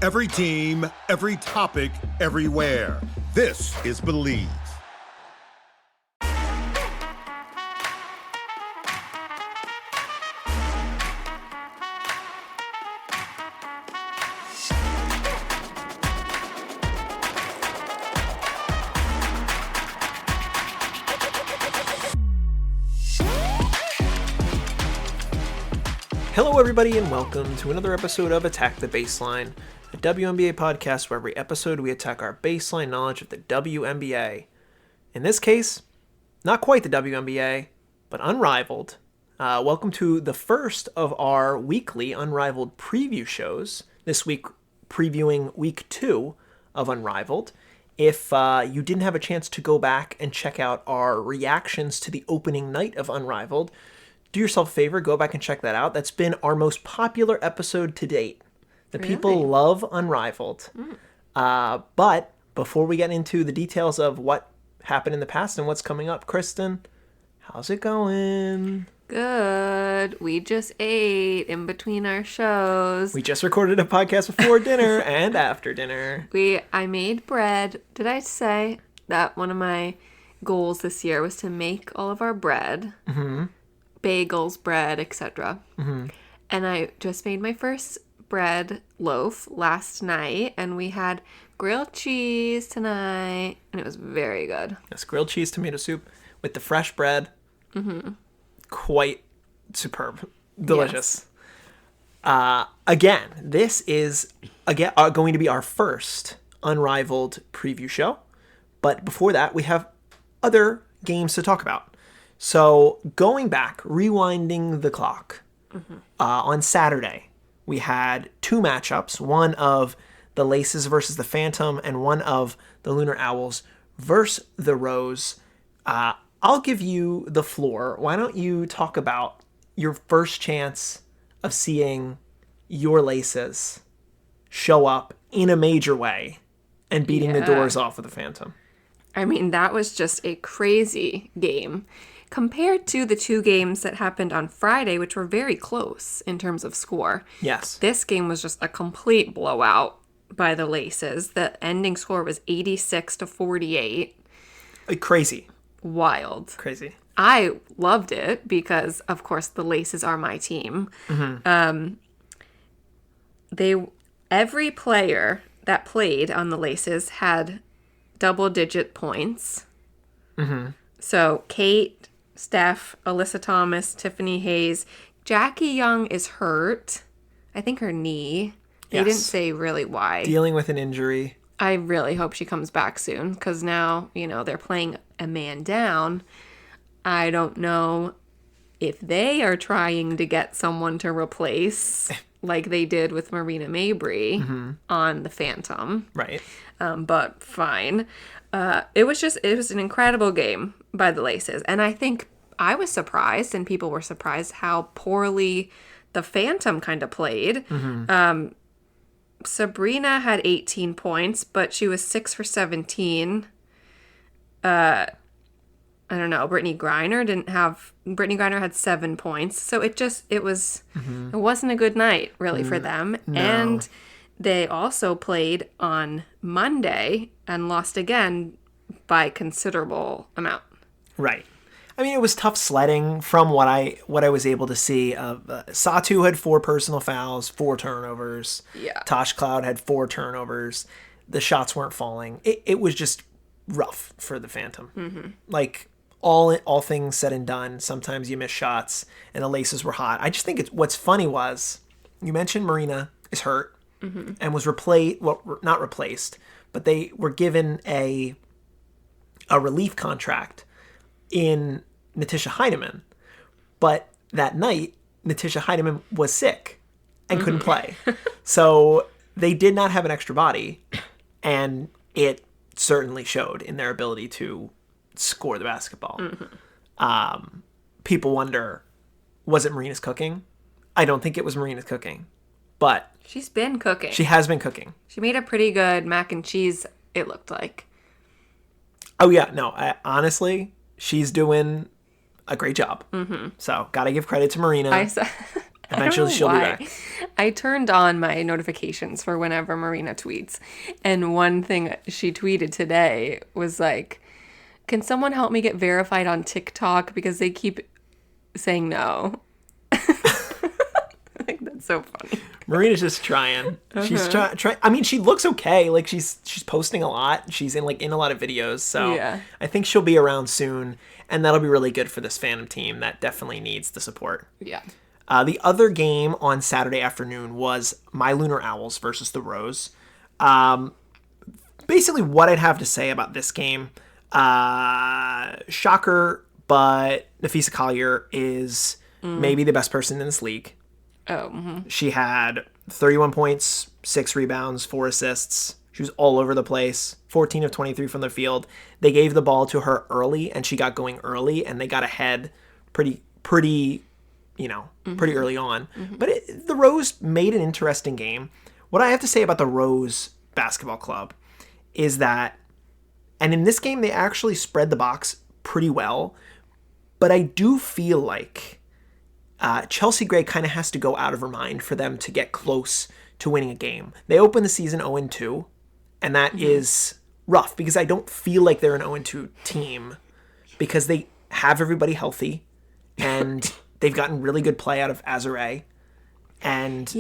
Every team, every topic, everywhere. This is Believe. Hello everybody and welcome to another episode of Attack the Baseline, a WNBA podcast where every episode we attack our baseline knowledge of the WNBA. In this case, not quite the WNBA, but Unrivaled. Welcome to the first of our weekly Unrivaled preview shows, this week previewing week 2 of Unrivaled. If you didn't have a chance to go back and check out our reactions to the opening night of Unrivaled, do yourself a favor, go back and check that out. That's been our most popular episode to date. The people love Unrivaled. But before we get into the details of what happened in the past and what's coming up, Kristen, how's it going? Good. We just ate in between our shows. We just recorded a podcast before dinner and after dinner. I made bread. Did I say that one of my goals this year was to make all of our bread? Mm-hmm. Bagels, bread, etc. Mm-hmm. And I just made my first bread loaf last night, and we had grilled cheese tonight, and it was very good. Yes, grilled cheese tomato soup with the fresh bread. Mm-hmm. Quite superb. Delicious. Yes. Again, this is going to be our first Unrivaled preview show. But before that, we have other games to talk about. So going back, rewinding the clock, on Saturday, we had 2 matchups, one of the Laces versus the Phantom and one of the Lunar Owls versus the Rose. I'll give you the floor. Why don't you talk about your first chance of seeing your Laces show up in a major way and beating the doors off of the Phantom? I mean, that was just a crazy game. Compared to the 2 games that happened on Friday, which were very close in terms of score. Yes. This game was just a complete blowout by the Laces. The ending score was 86-48. Crazy. Wild. Crazy. I loved it because, of course, the Laces are my team. Mm-hmm. Every player that played on the Laces had double-digit points. Mm-hmm. So Kate, Steph, Alyssa Thomas, Tiffany Hayes. Jackie Young is hurt. I think her knee. They didn't say really why. Dealing with an injury. I really hope she comes back soon because now, they're playing a man down. I don't know if they are trying to get someone to replace like they did with Marina Mabry on the Phantom. Right. But fine. It was an incredible game by the Laces. And I think I was surprised, and people were surprised, how poorly the Phantom kind of played. Mm-hmm. Sabrina had 18 points, but she was 6 for 17. I don't know. Brittany Griner had 7 points. So it wasn't a good night, really, for them. No. And they also played on Monday and lost again by considerable amount. Right. I mean, it was tough sledding from what I was able to see. Satu had 4 personal fouls, 4 turnovers. Yeah. Tosh Cloud had 4 turnovers. The shots weren't falling. It was just rough for the Phantom. Mm-hmm. Like, all things said and done, sometimes you miss shots, and the Laces were hot. I just think what's funny was, you mentioned Marina is hurt. Mm-hmm. And was not replaced, but they were given a relief contract in Natisha Heineman. But that night, Natisha Heineman was sick and couldn't play. So they did not have an extra body, and it certainly showed in their ability to score the basketball. Mm-hmm. People wonder, was it Marina's cooking? I don't think it was Marina's cooking, but she's been cooking. She has been cooking. She made a pretty good mac and cheese, it looked like. Oh, yeah. No, honestly, she's doing a great job. Mm-hmm. So, gotta give credit to Marina. Eventually she'll be back. I turned on my notifications for whenever Marina tweets. And one thing she tweeted today was like, can someone help me get verified on TikTok? Because they keep saying no. I think that's so funny. Marina's just trying. She's trying. I mean, she looks okay. Like she's posting a lot. She's in a lot of videos. So Yeah. I think she'll be around soon, and that'll be really good for this Phantom team that definitely needs the support. Yeah. The other game on Saturday afternoon was my Lunar Owls versus the Rose. Basically, what I'd have to say about this game, shocker, but Nafisa Collier is maybe the best person in this league. Oh, mm-hmm. She had 31 points, 6 rebounds, 4 assists. She was all over the place, 14 of 23 from the field. They gave the ball to her early, and she got going early, and they got ahead pretty early on. Mm-hmm. But the Rose made an interesting game. What I have to say about the Rose Basketball Club is that, and in this game, they actually spread the box pretty well, but I do feel like Chelsea Gray kind of has to go out of her mind for them to get close to winning a game. They opened the season 0-2, and that is rough because I don't feel like they're an 0-2 team because they have everybody healthy, and they've gotten really good play out of Azare and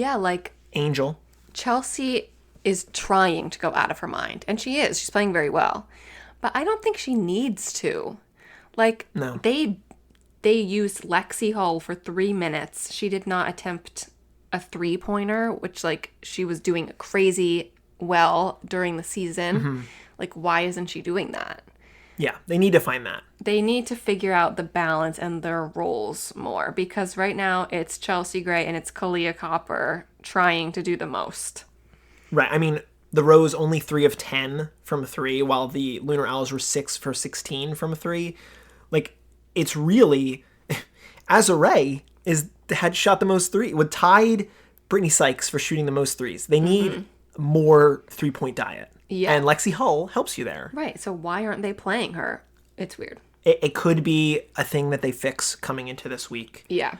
Angel. Chelsea is trying to go out of her mind, and she is. She's playing very well. But I don't think she needs to. No. They used Lexi Hull for 3 minutes. She did not attempt a 3-pointer, which, she was doing crazy well during the season. Mm-hmm. Why isn't she doing that? Yeah, they need to find that. They need to figure out the balance and their roles more, because right now it's Chelsea Gray and it's Kalia Copper trying to do the most. Right. I mean, the Rose only 3 of 10 from 3, while the Lunar Owls were 6 for 16 from 3. It's really Azare had shot the most 3. Would tied Brittany Sykes for shooting the most 3s. They need more 3-point diet. Yeah. And Lexi Hull helps you there. Right. So why aren't they playing her? It's weird. It could be a thing that they fix coming into this week. Yeah.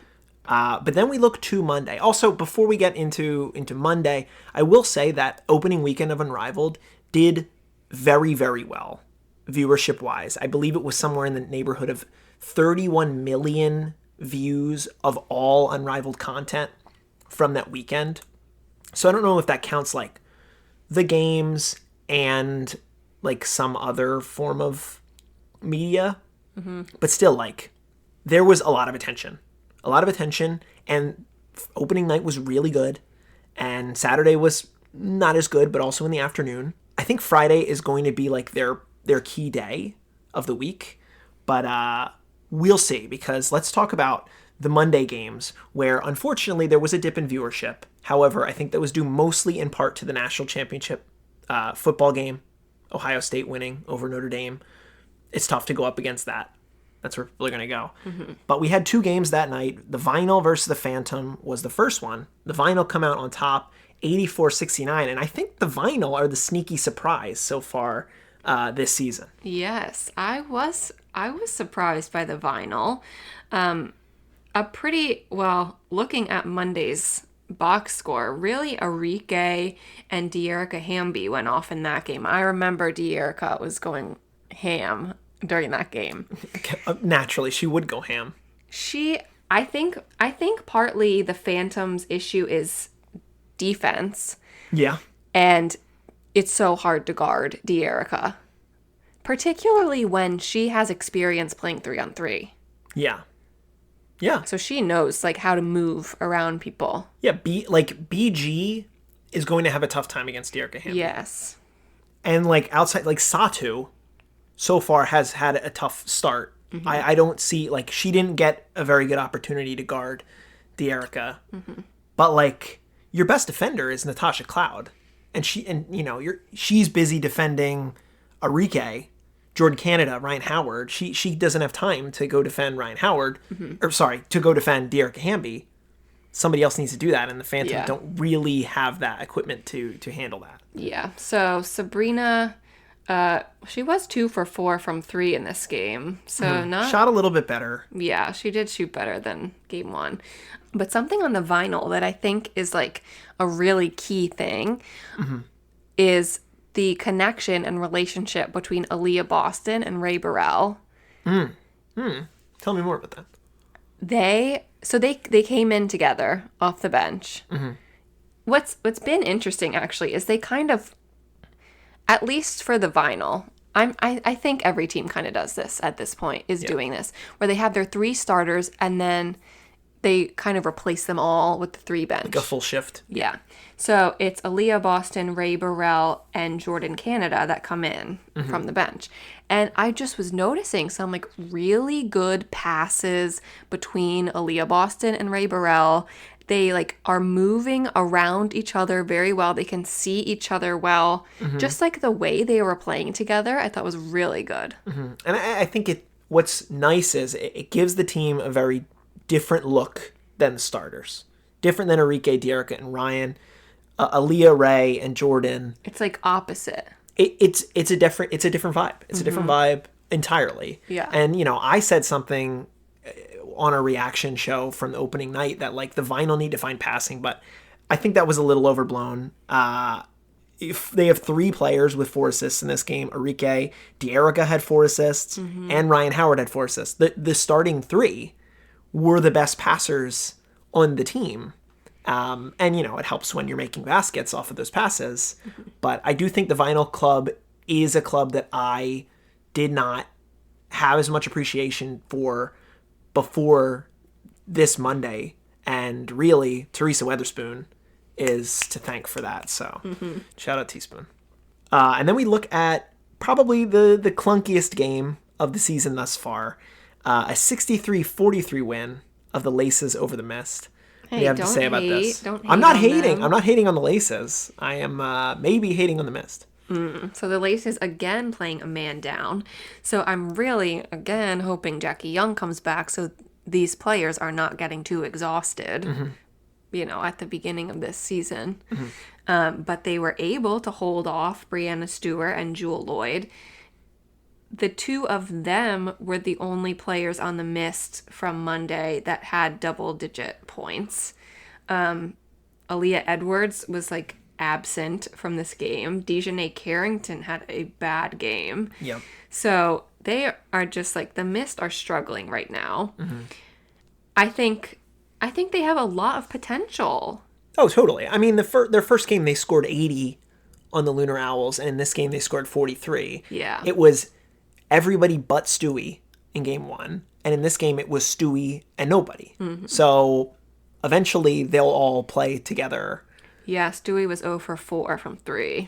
But then we look to Monday. Also, before we get into Monday, I will say that opening weekend of Unrivaled did very, very well, viewership-wise. I believe it was somewhere in the neighborhood of 31 million views of all Unrivaled content from that weekend. So I don't know if that counts the games and some other form of media. Mm-hmm. But still, there was a lot of attention. And opening night was really good. And Saturday was not as good, but also in the afternoon. I think Friday is going to be their key day of the week. But we'll see, because let's talk about the Monday games, where unfortunately there was a dip in viewership. However, I think that was due mostly in part to the national championship football game, Ohio State winning over Notre Dame. It's tough to go up against that. That's where people are going to go. Mm-hmm. But we had 2 games that night. The Vinyl versus the Phantom was the first one. The Vinyl come out on top, 84-69. And I think the Vinyl are the sneaky surprise so far this season. Yes, I was surprised by the Vinyl. Looking at Monday's box score, really Arike and De'Erica Hamby went off in that game. I remember De'Erica was going ham during that game. Naturally, she would go ham. I think partly the Phantom's issue is defense. Yeah. And it's so hard to guard De'Erica, particularly when she has experience playing 3-on-3. Yeah. Yeah. So she knows how to move around people. Yeah, BG is going to have a tough time against De'Erica Hamby. Yes. And outside Satu so far has had a tough start. Mm-hmm. I don't see she didn't get a very good opportunity to guard De'Erica. Mm-hmm. But your best defender is Natasha Cloud. And she's busy defending Arike, Jordan Canada, Ryan Howard. She doesn't have time to go defend Ryan Howard, to go defend De'Erica Hamby. Somebody else needs to do that, and the Phantom don't really have that equipment to handle that. Yeah. So Sabrina She was 2 for 4 from 3 in this game. So not... Shot a little bit better. Yeah, she did shoot better than game 1. But something on the vinyl that I think is like a really key thing is the connection and relationship between Aaliyah Boston and Ray Burrell. Tell me more about that. They came in together off the bench. What's been interesting actually is they kind of, at least for the vinyl, I think every team kind of does this at this point, is doing this, where they have their 3 starters and then they kind of replace them all with the 3 bench. Like a full shift. Yeah. So it's Aaliyah Boston, Ray Burrell, and Jordan Canada that come in from the bench. And I just was noticing some like really good passes between Aaliyah Boston and Ray Burrell. They like are moving around each other very well. They can see each other well. Just like the way they were playing together, I thought was really good. And I think what's nice is it gives the team a very different look than the starters. Different than Arike, Dearica, and Ryan. Aaliyah, Ray, and Jordan. It's like opposite. It's a different vibe. It's a different vibe entirely. Yeah. And I said something on a reaction show from the opening night that like the vinyl need to find passing, but I think that was a little overblown. If they have 3 players with 4 assists in this game, Arike, Dearica had 4 assists, and Ryan Howard had 4 assists. The starting 3 were the best passers on the team. And, it helps when you're making baskets off of those passes. But I do think the Vinyl Club is a club that I did not have as much appreciation for before this Monday. And really, Teresa Weatherspoon is to thank for that. So shout out Teaspoon. And then we look at probably the clunkiest game of the season thus far. A 63-43 win of the Laces over the Mist. What do you have to say about this? I'm not hating. I'm not hating on the Laces. I am maybe hating on the Mist. So the Laces again playing a man down. So I'm really, again, hoping Jackie Young comes back so these players are not getting too exhausted, at the beginning of this season. But they were able to hold off Brianna Stewart and Jewel Lloyd. The 2 of them were the only players on the Mist from Monday that had double-digit points. Aaliyah Edwards was, like, absent from this game. Dejanay Carrington had a bad game. Yep. So they are just, like, the Mist are struggling right now. I think they have a lot of potential. Oh, totally. I mean, their first game, they scored 80 on the Lunar Owls, and in this game, they scored 43. Yeah. It was everybody but Stewie in game 1. And in this game, it was Stewie and nobody. So eventually, they'll all play together. Yeah, Stewie was 0 for 4 from 3.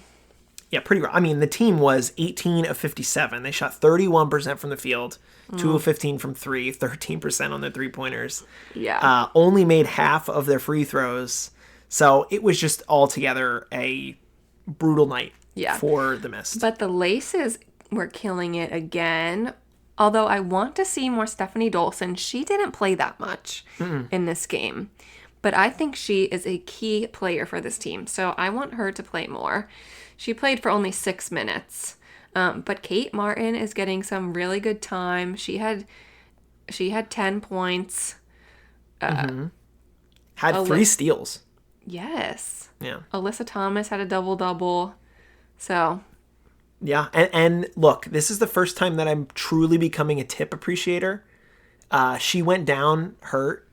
Yeah, pretty rough. I mean, the team was 18 of 57. They shot 31% from the field, 2 of 15 from 3, 13% on their three-pointers. Yeah. Only made half of their free throws. So it was just altogether a brutal night for the Mist. But the Laces were killing it again. Although I want to see more Stephanie Dolson. She didn't play that much in this game. But I think she is a key player for this team. So I want her to play more. She played for only 6 minutes. But Kate Martin is getting some really good time. She had 10 points. Had 3 steals. Yes. Yeah. Alyssa Thomas had a double-double. So... Yeah, and look, this is the first time that I'm truly becoming a tip appreciator. She went down hurt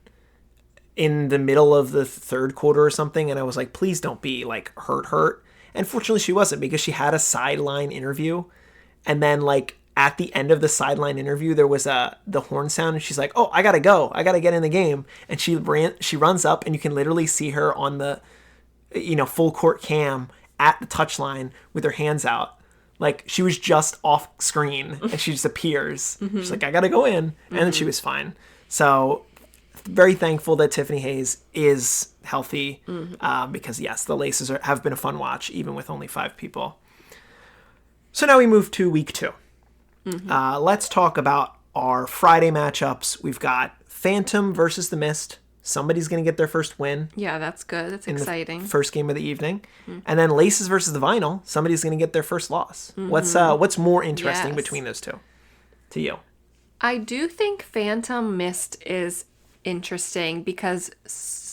in the middle of the 3rd quarter or something, and I was like, please don't be, like, hurt. And fortunately she wasn't, because she had a sideline interview, and then, like, at the end of the sideline interview, there was the horn sound, and she's like, oh, I gotta go. I gotta get in the game. And she runs up, and you can literally see her on the, full court cam at the touchline with her hands out. Like, she was just off screen, and she just appears. She's like, I gotta go in. And then she was fine. So, very thankful that Tiffany Hayes is healthy, because, yes, the Laces have been a fun watch, even with only 5 people. So now we move to week 2. Let's talk about our Friday matchups. We've got Phantom versus the Mist, Somebody's going to get their first win. Yeah, that's good. That's in exciting. The first game of the evening. And then Laces versus the Vinyl, somebody's going to get their first loss. What's more interesting between those two to you? I do think Phantom Mist is interesting because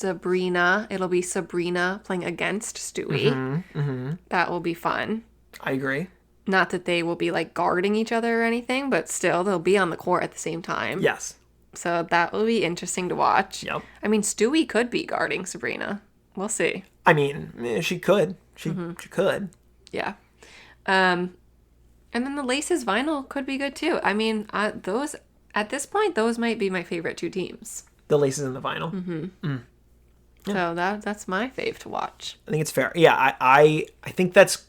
it'll be Sabrina playing against Stewie. That will be fun. I agree. Not that they will be like guarding each other or anything, but still they'll be on the court at the same time. Yes. So that will be interesting to watch. Yep. I mean, Stewie could be guarding Sabrina. We'll see. I mean, she could. She could. Yeah. And then the Laces Vinyl could be good too. I mean, those at this point, those might be my favorite two teams. The Laces and the Vinyl. Yeah. So that's my fave to watch. I think it's fair. Yeah, I think that's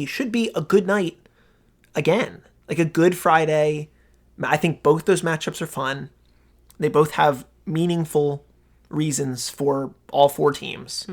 should be a good night again. Like a good Friday. I think both those matchups are fun. They both have meaningful reasons for all four teams.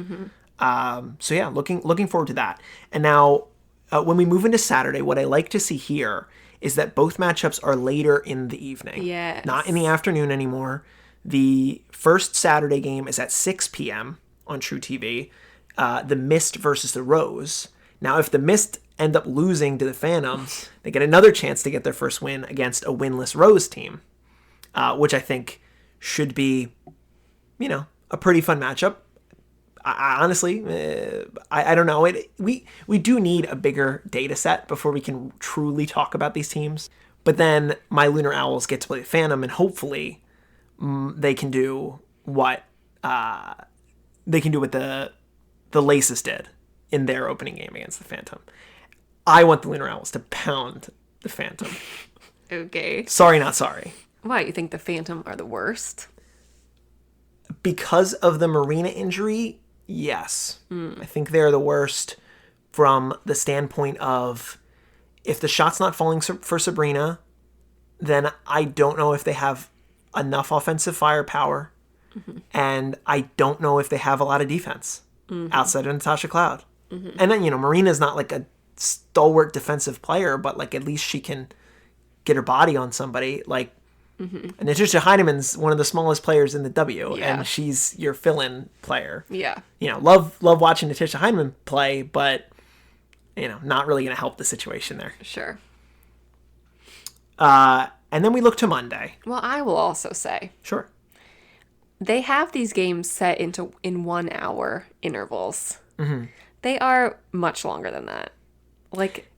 So yeah, looking forward to that. And now, when we move into Saturday, what I like to see here is that both matchups are later in the evening. Yes. Not in the afternoon anymore. The first Saturday game is at 6 p.m. on True TV. The Mist versus the Rose. Now, if the Mist end up losing to the Phantom, they get another chance to get their first win against a winless Rose team, which I think should be, a pretty fun matchup. I honestly, I don't know. We do need a bigger data set before we can truly talk about these teams. But then my Lunar Owls get to play the Phantom, and hopefully they can do what the Laces did in their opening game against the Phantom. I want the Lunar Owls to pound the Phantom. Okay. Sorry, not sorry. Why, you think the Phantom are the worst? Because of the Marina injury, yes. I think they're the worst from the standpoint of if the shot's not falling for Sabrina, then I don't know if they have enough offensive firepower, and I don't know if they have a lot of defense outside of Natasha Cloud. And then, Marina's not like a stalwart defensive player, but like at least she can get her body on somebody. Like, and Natasha Heinemann's one of the smallest players in the W, and she's your fill-in player. Yeah. Love watching Natasha Heinemann play, but not really going to help the situation there. Sure. And then we look to Monday. Well, I will also say. Sure. They have these games set in 1 hour intervals. They are much longer than that. Like,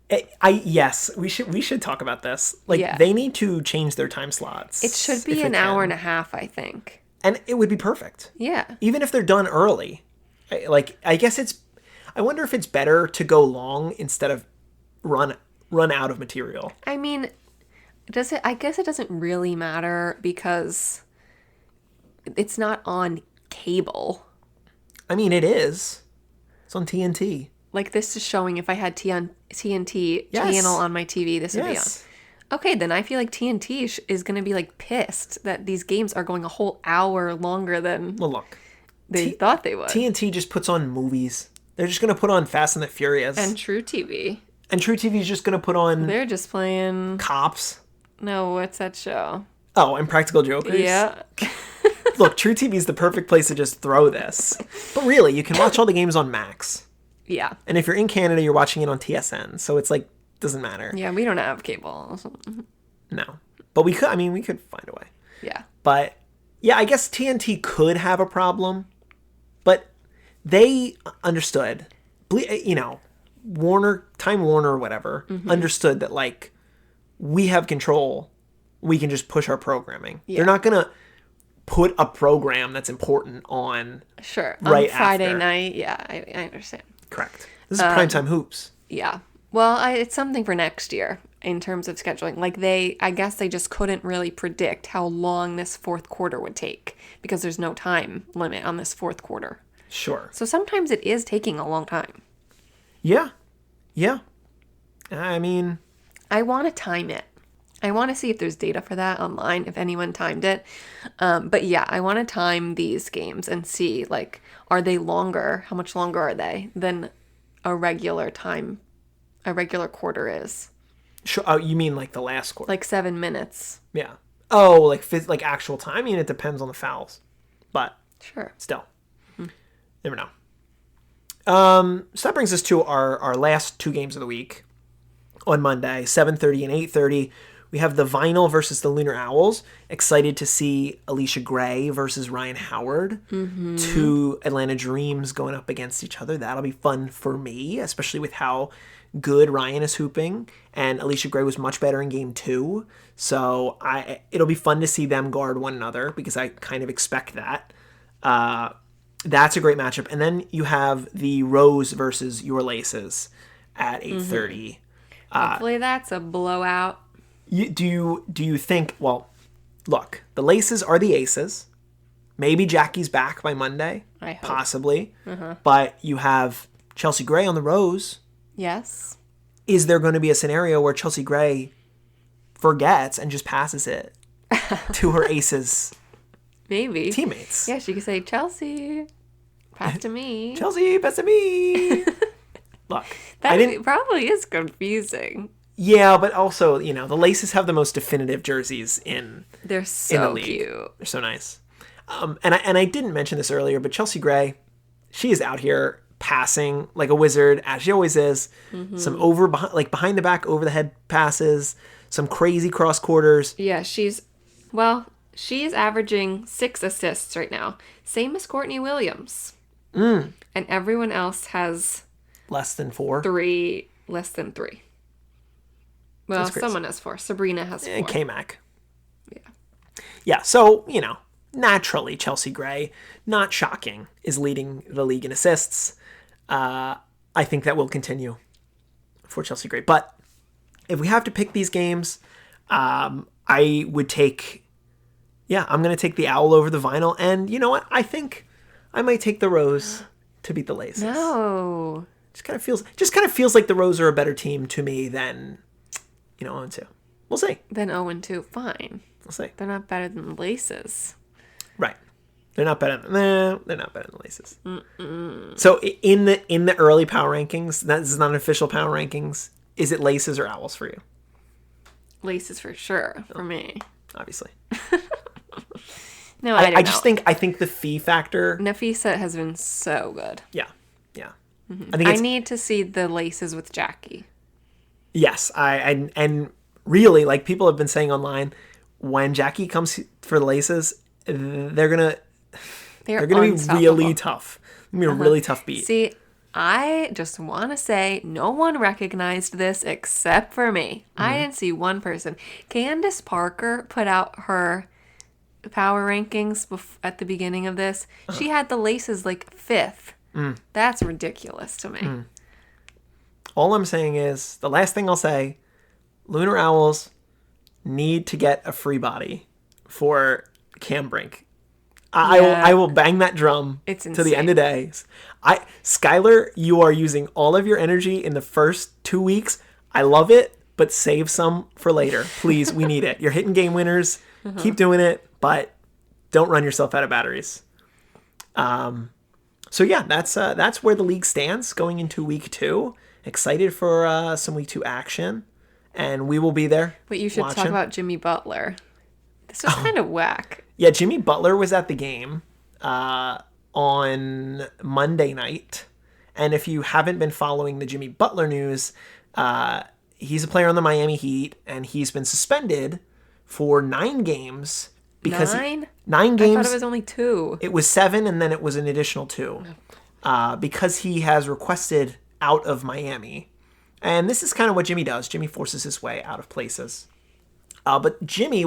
yes, we should talk about this. Like, they need to change their time slots. It should be an hour and a half, I think. And it would be perfect. Yeah. Even if they're done early. I guess I wonder if it's better to go long instead of run out of material. I mean, I guess it doesn't really matter because it's not on cable. I mean, it is. It's on TNT. Like, this is showing if I had TNT channel on my TV, this would be on. Okay, then I feel like TNT is going to be, like, pissed that these games are going a whole hour longer than they thought they would. TNT just puts on movies. They're just going to put on Fast and the Furious. And True TV. And True TV is just going to put on... They're just playing... Cops. No, what's that show? Oh, and Practical Jokers? Yeah. Look, True TV is the perfect place to just throw this. But really, you can watch all the games on Max. Yeah. And if you're in Canada, you're watching it on TSN. So it's like, doesn't matter. Yeah, we don't have cable. No. But we could find a way. Yeah. But, yeah, I guess TNT could have a problem. But they understood. Time Warner or whatever, understood that, like, we have control. We can just push our programming. Yeah. They're not going to put a program that's important on right on Friday after. Night. Yeah, I understand. Correct. This is primetime hoops. Yeah. Well, it's something for next year in terms of scheduling. Like, I guess they just couldn't really predict how long this fourth quarter would take because there's no time limit on this fourth quarter. Sure. So sometimes it is taking a long time. Yeah. Yeah. I mean... I want to time it. I want to see if there's data for that online, if anyone timed it. But yeah, I want to time these games and see, like, are they longer? How much longer are they than a regular quarter is? Sure. Oh, you mean like the last quarter? Like 7 minutes. Yeah. Oh, like actual time? I mean, it depends on the fouls. But Sure. still, never know. So that brings us to our last 2 games of the week. On Monday, 7:30 and 8:30, we have the Vinyl versus the Lunar Owls. Excited to see Alicia Gray versus Ryan Howard. 2 Atlanta Dreams going up against each other. That'll be fun for me, especially with how good Ryan is hooping. And Alicia Gray was much better in game 2. So it'll be fun to see them guard one another because I kind of expect that. That's a great matchup. And then you have the Rose versus Your Laces at 8:30. Hopefully that's a blowout. Do you think, well, look, the Laces are the Aces. Maybe Jackie's back by Monday. I hope. Possibly. But you have Chelsea Gray on the Rose. Yes. Is there going to be a scenario where Chelsea Gray forgets and just passes it to her Aces Maybe. teammates? Yeah, she could say, Chelsea, pass to me. Chelsea, pass to me. Look, That probably is confusing. Yeah, but also, the Laces have the most definitive jerseys in They're the so league. cute. They're so nice. And I didn't mention this earlier, but Chelsea Gray, she is out here passing like a wizard, as she always is. Some behind the back, over the head passes, some crazy cross quarters. Yeah, she's averaging 6 assists right now. Same as Courtney Williams. And everyone else has Less than 4. less than 3. Well, That's crazy. someone has 4. Sabrina has 4. And K-Mac. Yeah. Yeah, so, naturally, Chelsea Gray, not shocking, is leading the league in assists. I think that will continue for Chelsea Gray. But if we have to pick these games, I would take... Yeah, I'm going to take the Owl over the Vinyl. And you know what? I think I might take the Rose to beat the Laces. No. Just kind of feels like the Rose are a better team to me than, 0-2. We'll see. Then 0-2. Fine. We'll see. They're not better than the Laces. Right. They're not better than the Laces. So in the early power rankings, this is not official power rankings. Is it Laces or Owls for you? Laces for sure for me. Obviously. No, I don't know. I think the fee factor. Nafisa has been so good. Yeah. I think I need to see the Laces with Jackie. Yes, and really, like people have been saying online, when Jackie comes for the Laces, they're gonna be really tough. It's gonna be a really tough beat. See, I just want to say no one recognized this except for me. I didn't see one person. Candace Parker put out her power rankings at the beginning of this. She had the Laces like 5th. That's ridiculous to me. All I'm saying is, the last thing I'll say, Lunar Owls need to get a free body for Cam Brink. I will bang that drum It's to the end of insane. days. Skylar, you are using all of your energy in the first 2 weeks. I love it, but save some for later. Please, we need it. You're hitting game winners. Keep doing it, but don't run yourself out of batteries. So yeah, that's where the league stands going into week 2. Excited for some week 2 action, and we will be there. But you should talk watching. about Jimmy Butler. This was kind of whack. Yeah, Jimmy Butler was at the game on Monday night, and if you haven't been following the Jimmy Butler news, he's a player on the Miami Heat, and he's been suspended for 9 games. Because 9? 9 games. I thought it was only 2. It was 7, and then it was an additional 2. Because he has requested out of Miami. And this is kind of what Jimmy does. Jimmy forces his way out of places. But Jimmy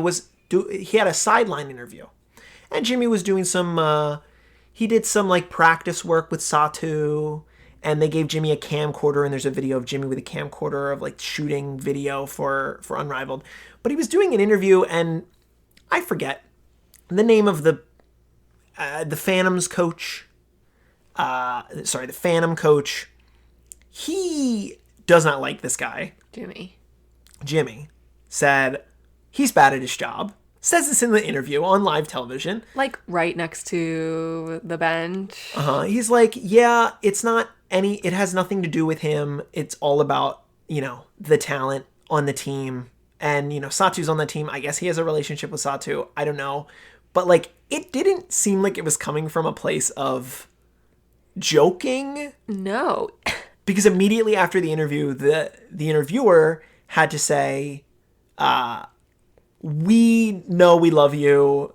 he had a sideline interview. And Jimmy was doing he did some like practice work with Satu. And they gave Jimmy a camcorder, and there's a video of Jimmy with a camcorder of like shooting video for Unrivaled. But he was doing an interview, and I forget the name of the Phantoms coach. The Phantom coach. He does not like this guy. Jimmy said he's bad at his job. Says this in the interview on live television. Like right next to the bench. He's like, yeah, it has nothing to do with him. It's all about, the talent on the team. And, Satu's on the team. I guess he has a relationship with Satu. I don't know. But, like, it didn't seem like it was coming from a place of joking. No. Because immediately after the interview, the interviewer had to say, we know we love you,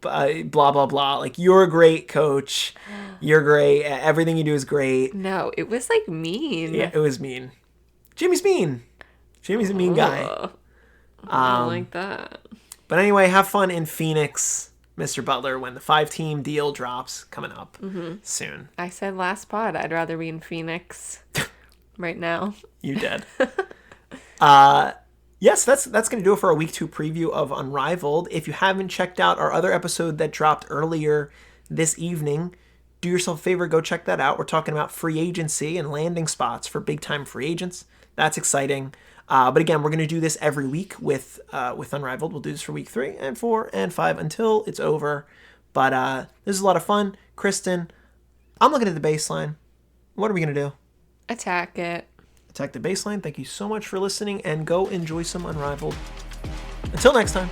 blah, blah, blah. Like, you're a great coach. You're great. Everything you do is great. No, it was like mean. Yeah, it was mean. Jimmy's mean. Jimmy's a mean guy. I don't like that. But anyway, have fun in Phoenix, Mr. Butler, when the 5-team deal drops coming up soon. I said last pod I'd rather be in Phoenix right now. You did. Yes, that's going to do it for our week 2 preview of Unrivaled. If you haven't checked out our other episode that dropped earlier this evening, do yourself a favor, go check that out. We're talking about free agency and landing spots for big-time free agents. That's exciting. But again, we're going to do this every week with Unrivaled. We'll do this for week 3 and 4 and 5 until it's over. But this is a lot of fun. Kristen, I'm looking at the baseline. What are we going to do? Attack it. Attack the baseline. Thank you so much for listening, and go enjoy some Unrivaled. Until next time.